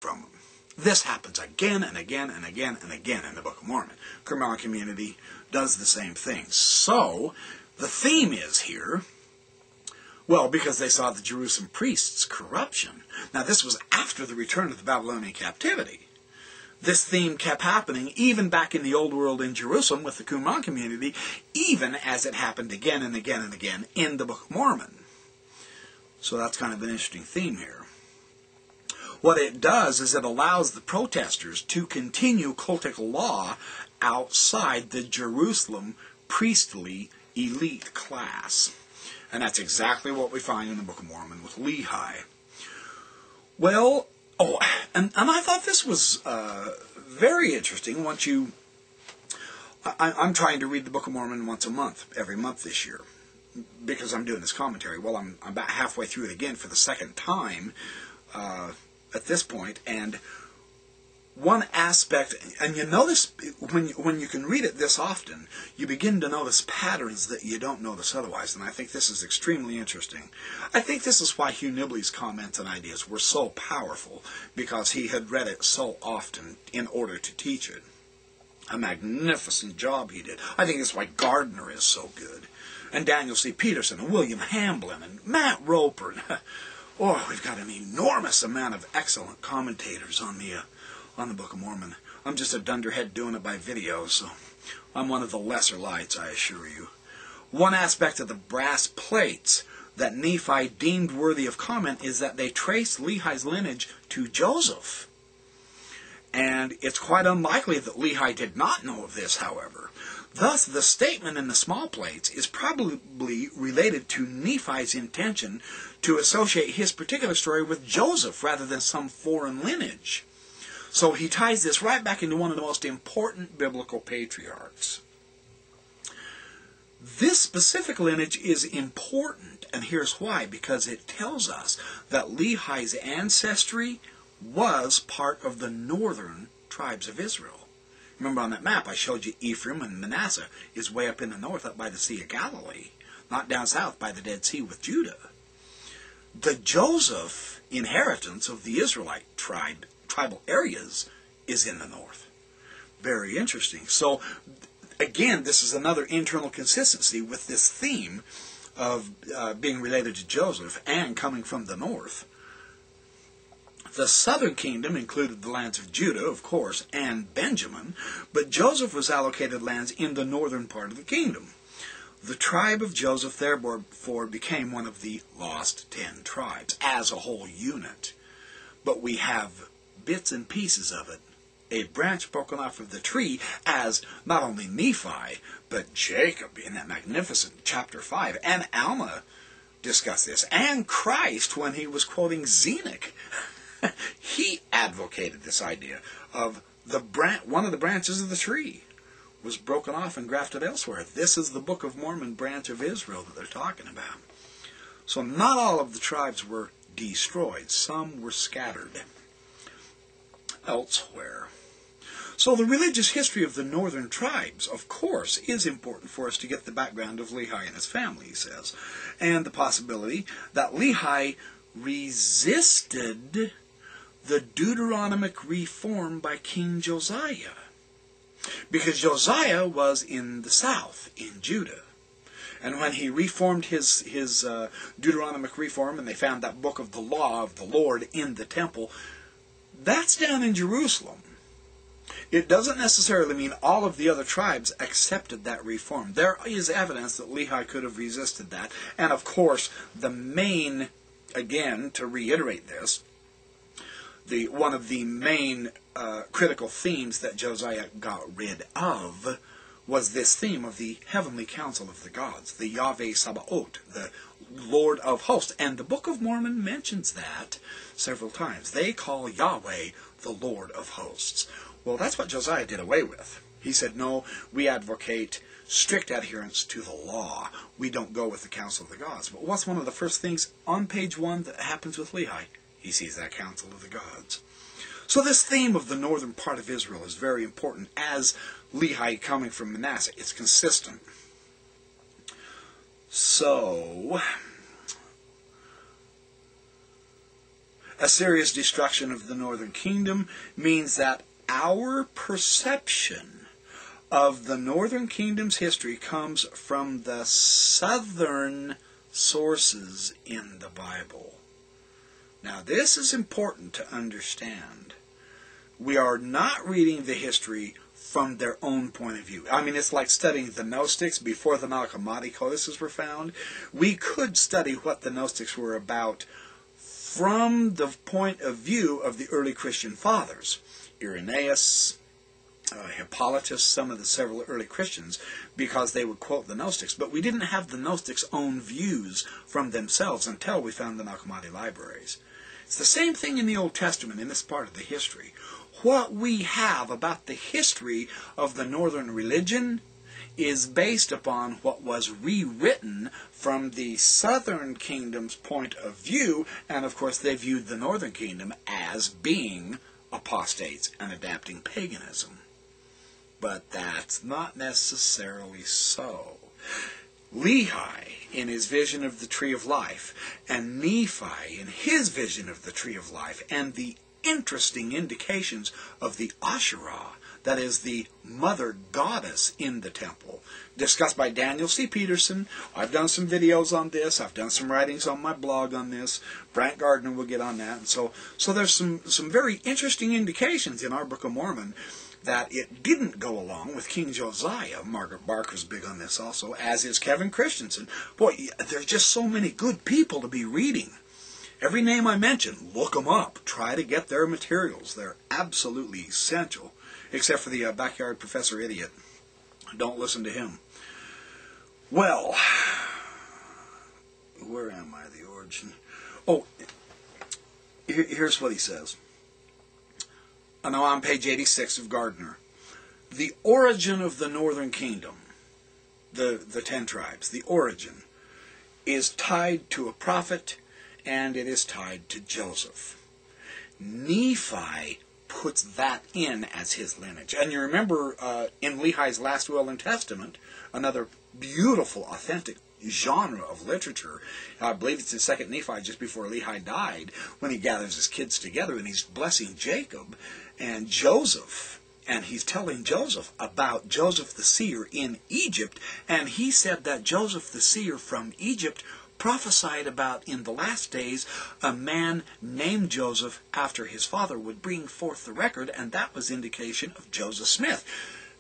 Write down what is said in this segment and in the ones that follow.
from them. This happens again and again and again and again in the Book of Mormon. Mormon community does the same thing. So, the theme is here, well, because they saw the Jerusalem priests' corruption. Now, this was after the return of the Babylonian captivity. This theme kept happening even back in the Old World in Jerusalem with the Qumran community, even as it happened again and again and again in the Book of Mormon. So that's kind of an interesting theme here. What it does is it allows the protesters to continue cultic law outside the Jerusalem priestly elite class. And that's exactly what we find in the Book of Mormon with Lehi. Well, and I thought this was very interesting. Once you, I'm trying to read the Book of Mormon once a month, every month this year, because I'm doing this commentary. Well, I'm about halfway through it again for the second time at this point, and one aspect, and you notice when you can read it this often, you begin to notice patterns that you don't notice otherwise, and I think this is extremely interesting. I think this is why Hugh Nibley's comments and ideas were so powerful, because he had read it so often in order to teach it. A magnificent job he did. I think that's why Gardner is so good, and Daniel C. Peterson, and William Hamblin, and Matt Roper. Oh, we've got an enormous amount of excellent commentators on the Book of Mormon. I'm just a dunderhead doing it by video, so I'm one of the lesser lights, I assure you. One aspect of the brass plates that Nephi deemed worthy of comment is that they trace Lehi's lineage to Joseph. And it's quite unlikely that Lehi did not know of this, however. Thus, the statement in the small plates is probably related to Nephi's intention to associate his particular story with Joseph rather than some foreign lineage. So he ties this right back into one of the most important biblical patriarchs. This specific lineage is important, and here's why. Because it tells us that Lehi's ancestry was part of the northern tribes of Israel. Remember on that map I showed you Ephraim and Manasseh is way up in the north, up by the Sea of Galilee, not down south by the Dead Sea with Judah. The Joseph inheritance of the Israelite tribal areas is in the north. Very interesting. So, again, this is another internal consistency with this theme of being related to Joseph and coming from the north. The southern kingdom included the lands of Judah, of course, and Benjamin, but Joseph was allocated lands in the northern part of the kingdom. The tribe of Joseph therefore became one of the lost 10 tribes as a whole unit. But we have bits and pieces of it, a branch broken off of the tree, as not only Nephi, but Jacob in that magnificent chapter 5, and Alma discussed this, and Christ when he was quoting Zenock. He advocated this idea of one of the branches of the tree was broken off and grafted elsewhere. This is the Book of Mormon branch of Israel that they're talking about. So not all of the tribes were destroyed. Some were scattered elsewhere. So the religious history of the northern tribes, of course, is important for us to get the background of Lehi and his family, he says, and the possibility that Lehi resisted the Deuteronomic reform by King Josiah. Because Josiah was in the south, in Judah. And when he reformed his Deuteronomic reform, and they found that book of the law of the Lord in the temple, that's down in Jerusalem. It doesn't necessarily mean all of the other tribes accepted that reform. There is evidence that Lehi could have resisted that. And of course, the main, again, to reiterate this, one of the main critical themes that Josiah got rid of was this theme of the heavenly council of the gods, the Yahweh Sabaoth, the Lord of hosts. And the Book of Mormon mentions that several times. They call Yahweh the Lord of hosts. Well, that's what Josiah did away with. He said, no, we advocate strict adherence to the law. We don't go with the council of the gods. But what's one of the first things on page 1 that happens with Lehi? He sees that council of the gods. So this theme of the northern part of Israel is very important as Lehi coming from Manasseh. It's consistent. So, Assyria's destruction of the northern kingdom means that our perception of the northern kingdom's history comes from the southern sources in the Bible. Now, this is important to understand. We are not reading the history from their own point of view. I mean, it's like studying the Gnostics before the Nag Hammadi codices were found. We could study what the Gnostics were about from the point of view of the early Christian fathers. Irenaeus, Hippolytus, some of the several early Christians, because they would quote the Gnostics. But we didn't have the Gnostics' own views from themselves until we found the Nag Hammadi libraries. It's the same thing in the Old Testament in this part of the history. What we have about the history of the northern religion is based upon what was rewritten from the southern kingdom's point of view, and of course they viewed the northern kingdom as being apostates and adapting paganism. But that's not necessarily so. Lehi, in his vision of the Tree of Life, and Nephi, in his vision of the Tree of Life, and the interesting indications of the Asherah, that is the mother goddess in the temple, discussed by Daniel C. Peterson. I've done some videos on this. I've done some writings on my blog on this. Brant Gardner will get on that. And so there's some very interesting indications in our Book of Mormon that it didn't go along with King Josiah. Margaret Barker's big on this also, as is Kevin Christensen. Boy, there's just so many good people to be reading. Every name I mention, look them up. Try to get their materials. They're absolutely essential. Except for the backyard professor idiot. Don't listen to him. Well, where am I? The origin. Oh, here's what he says. Now on page 86 of Gardner. The origin of the northern kingdom, the 10 tribes, the origin, is tied to a prophet, and it is tied to Joseph. Nephi puts that in as his lineage. And you remember in Lehi's Last Will and Testament, another beautiful, authentic genre of literature, I believe it's in 2nd Nephi just before Lehi died, when he gathers his kids together and he's blessing Jacob and Joseph. And he's telling Joseph about Joseph the seer in Egypt. And he said that Joseph the seer from Egypt prophesied about in the last days a man named Joseph after his father would bring forth the record, and that was indication of Joseph Smith.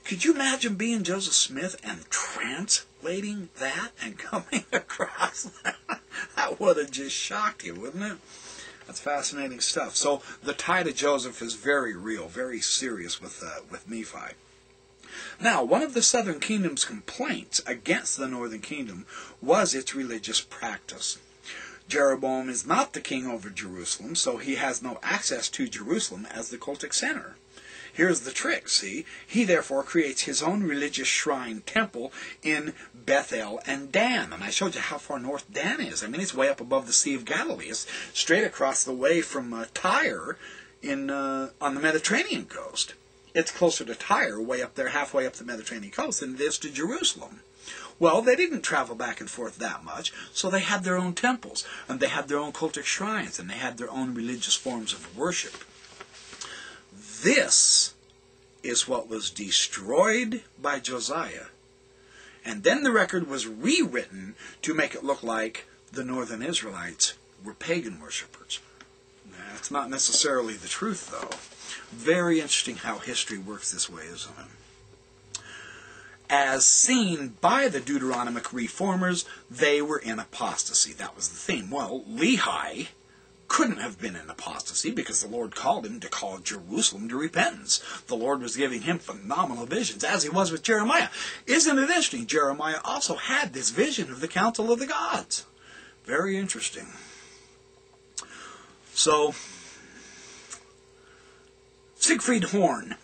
Could you imagine being Joseph Smith and translating that and coming across that? That would have just shocked you, wouldn't it? That's fascinating stuff. So the tie to Joseph is very real, very serious with Nephi. Now, one of the southern kingdom's complaints against the northern kingdom was its religious practice. Jeroboam is not the king over Jerusalem, so he has no access to Jerusalem as the cultic center. Here's the trick, see? He therefore creates his own religious shrine temple in Bethel and Dan. And I showed you how far north Dan is. I mean, it's way up above the Sea of Galilee. It's straight across the way from Tyre on the Mediterranean coast. It's closer to Tyre, way up there, halfway up the Mediterranean coast, than it is to Jerusalem. Well, they didn't travel back and forth that much, so they had their own temples, and they had their own cultic shrines, and they had their own religious forms of worship. This is what was destroyed by Josiah. And then the record was rewritten to make it look like the northern Israelites were pagan worshippers. That's not necessarily the truth, though. Very interesting how history works this way, isn't it? As seen by the Deuteronomic reformers, they were in apostasy. That was the theme. Well, Lehi couldn't have been in apostasy because the Lord called him to call Jerusalem to repentance. The Lord was giving him phenomenal visions, as he was with Jeremiah. Isn't it interesting? Jeremiah also had this vision of the council of the gods. Very interesting. So, Siegfried Horn,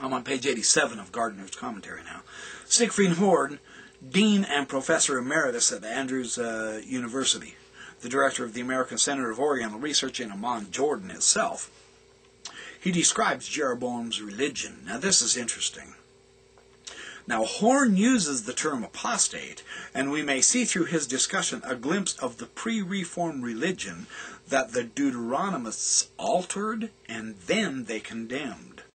I'm on page 87 of Gardner's commentary now. Siegfried Horn, Dean and Professor Emeritus at Andrews University, the director of the American Center of Oriental Research in Amman, Jordan itself. He describes Jeroboam's religion. Now this is interesting. Now Horn uses the term apostate, and we may see through his discussion a glimpse of the pre-reform religion that the Deuteronomists altered and then they condemned.